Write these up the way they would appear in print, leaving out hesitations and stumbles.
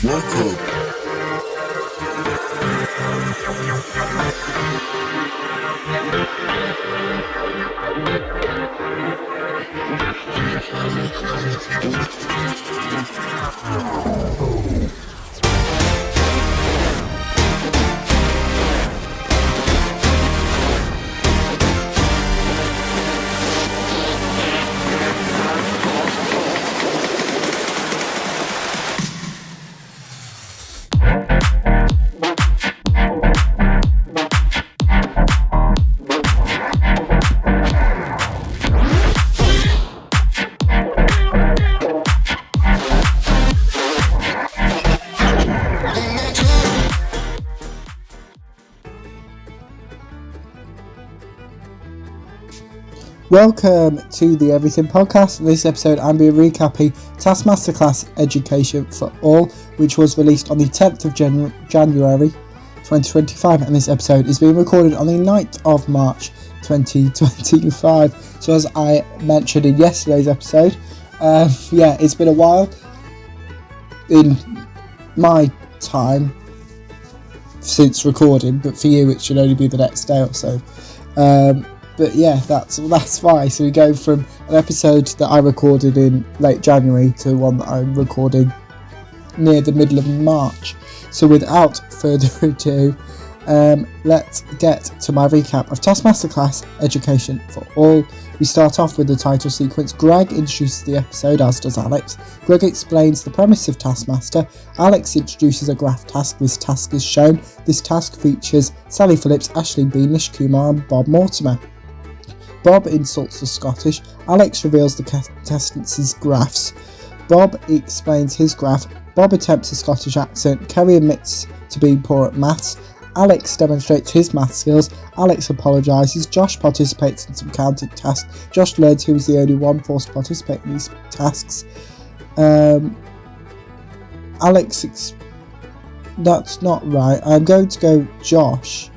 Welcome. Welcome to the Everything Podcast. In this episode, I'm being recapping Taskmasterclass Education for All, which was released on the 10th of January 2025, and this episode is being recorded on the 9th of March 2025. So as I mentioned in yesterday's episode, it's been a while in my time since recording, but for you it should only be the next day or so. But yeah, that's why. So we go from an episode that I recorded in late January to one that I'm recording near the middle of March. So without further ado, let's get to my recap of Taskmasterclass Education for All. We start off with the title sequence. Greg introduces the episode, as does Alex. Greg explains the premise of Taskmaster. Alex introduces a graph task. This task is shown. This task features Sally Phillips, Ashley Beanish, Kumar and Bob Mortimer. Bob insults the Scottish. Alex reveals the contestants' graphs. Bob explains his graph. Bob attempts a Scottish accent. Kerry admits to being poor at maths. Alex demonstrates his math skills. Alex apologises. Josh participates in some counting tasks. Josh learns he was the only one forced to participate in these tasks. That's not right. I'm going to go Josh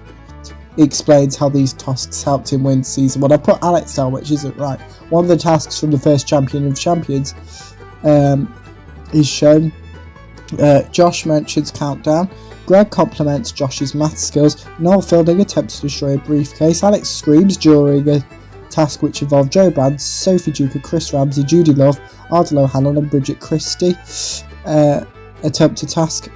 explains how these tasks helped him win season 1. I put Alex down, which isn't right. One of the tasks from the first Champion of Champions is shown. Josh mentions countdown. Greg compliments Josh's math skills. Noel Fielding attempts to destroy a briefcase. Alex screams during a task which involved Joe Brand, Sophie Duker, Chris Ramsey, Judy Love, Ardal O'Hanlon and Bridget Christie attempt a task.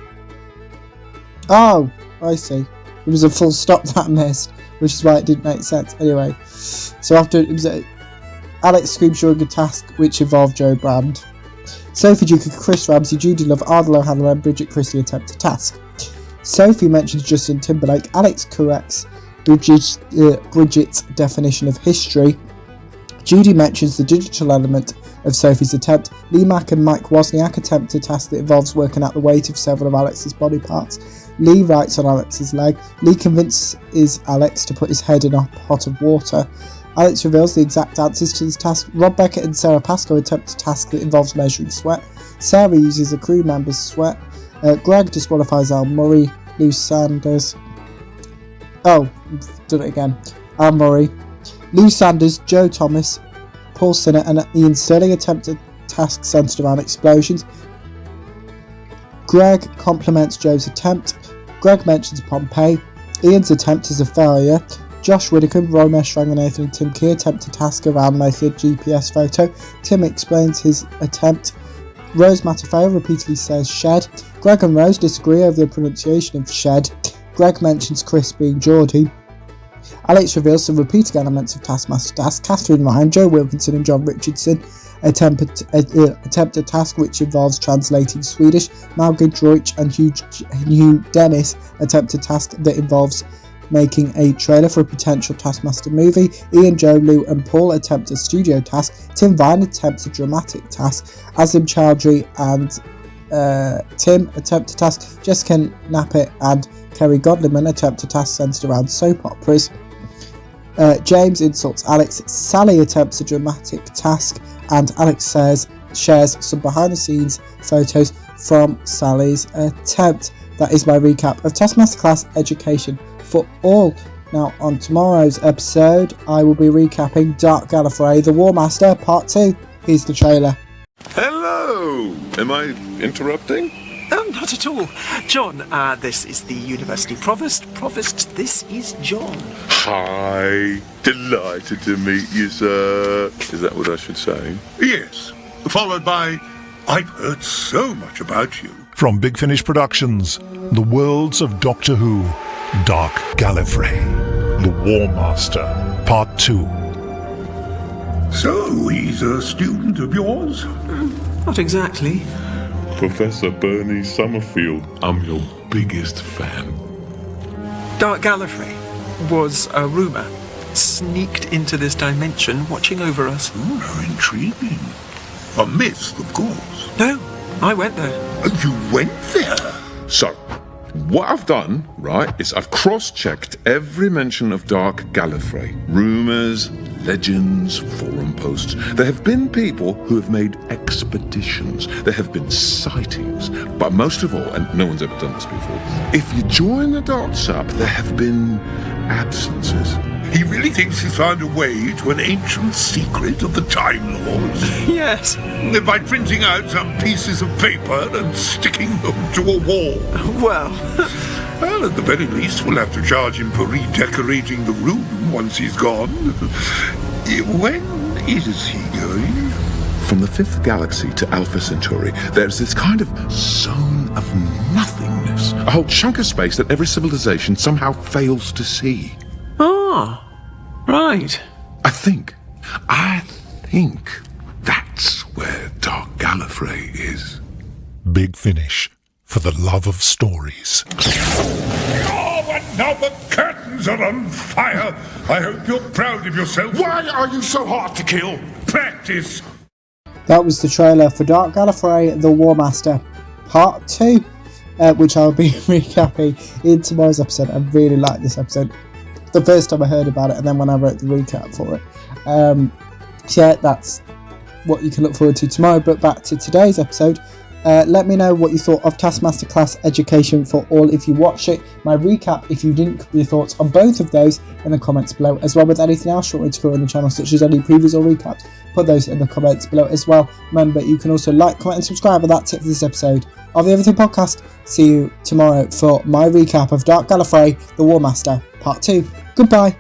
Oh, I see. It was a full stop that I missed, which is why it didn't make sense. Anyway, so after it was Alex screams during a task which involved Joe Brand. Sophie Duker, Chris Ramsey, Judy Love, Ardal O'Hanlon and Bridget Christie attempt a task. Sophie mentions Justin Timberlake. Alex corrects Bridget's definition of history. Judy mentions the digital element of Sophie's attempt. Lee Mack and Mike Wozniak attempt a task that involves working out the weight of several of Alex's body parts. Lee writes on Alex's leg. Lee convinces Alex to put his head in a pot of water. Alex reveals the exact answers to this task. Rob Beckett and Sarah Pascoe attempt a task that involves measuring sweat. Sarah uses a crew member's sweat. Greg disqualifies Al Murray. Lou Sanders. Done it again. Al Murray. Lou Sanders, Joe Thomas, Paul Sinnott and Ian Sterling attempt a task centered around explosions. Greg compliments Joe's attempt. Greg mentions Pompeii. Ian's attempt is a failure. Josh Widdicombe, Romesh Ranganathan and Tim Key attempt a task around making a GPS photo. Tim explains his attempt. Rose Matafeo repeatedly says shed. Greg and Rose disagree over the pronunciation of shed. Greg mentions Chris being Geordie. Alex reveals some repeating elements of Taskmaster task. Catherine Ryan, Joe Wilkinson and John Richardson attempt a task which involves translating Swedish. Malgid Droich and Hugh Dennis attempt a task that involves making a trailer for a potential Taskmaster movie. Ian, Joe, Lou and Paul attempt a studio task. Tim Vine attempts a dramatic task. Azim Chowdhury and Tim attempt a task. Jessica Knappett and Kerry Godliman attempt a task centered around soap operas. James insults Alex. Sally attempts a dramatic task, and Alex shares some behind the scenes photos from Sally's attempt. That is my recap of Taskmasterclass Education for All. Now, on tomorrow's episode, I will be recapping Dark Gallifrey, The War Master, Part 2. Here's the trailer. Hello! Am I interrupting? Oh, not at all. John, this is the University Provost. Provost, this is John. Hi. Delighted to meet you, sir. Is that what I should say? Yes. Followed by, I've heard so much about you. From Big Finish Productions, the worlds of Doctor Who, Dark Gallifrey, The War Master, Part 2. So, he's a student of yours? Not exactly. Professor Bernie Summerfield, I'm your biggest fan. Dark Gallifrey was a rumour sneaked into this dimension watching over us. Oh, how intriguing. A myth, of course. No, I went there. You went there? So, what I've done, right, is I've cross-checked every mention of Dark Gallifrey. Rumours, legends, forum posts. There have been people who have made expeditions. There have been sightings. But most of all, and no one's ever done this before, if you join the dots up, there have been absences. He really thinks he's found a way to an ancient secret of the Time Lords? Yes. By printing out some pieces of paper and sticking them to a wall. Well, at the very least, we'll have to charge him for redecorating the room once he's gone. When is he going? From the 5th galaxy to Alpha Centauri, there's this kind of zone of nothingness. A whole chunk of space that every civilization somehow fails to see. Ah, right. I think that's where Dark Gallifrey is. Big Finish, for the love of stories. Oh, and now the curtains are on fire. I hope you're proud of yourself. Why are you so hard to kill? Practice. That was the trailer for Dark Gallifrey, The War Master, Part 2, which I'll be recapping in tomorrow's episode. I really like this episode. The first time I heard about it, and then when I wrote the recap for it. So yeah, that's what you can look forward to tomorrow. But back to today's episode. Let me know what you thought of Taskmasterclass Education for All if you watched it. My recap, if you didn't, your thoughts on both of those in the comments below, as well with anything else you want me to cover on the channel, such as any previews or recaps. Put those in the comments below as well. Remember, you can also like, comment and subscribe, and that's it for this episode of the Everything Podcast. See you tomorrow for my recap of Dark Gallifrey, The War Master, Part 2. Goodbye.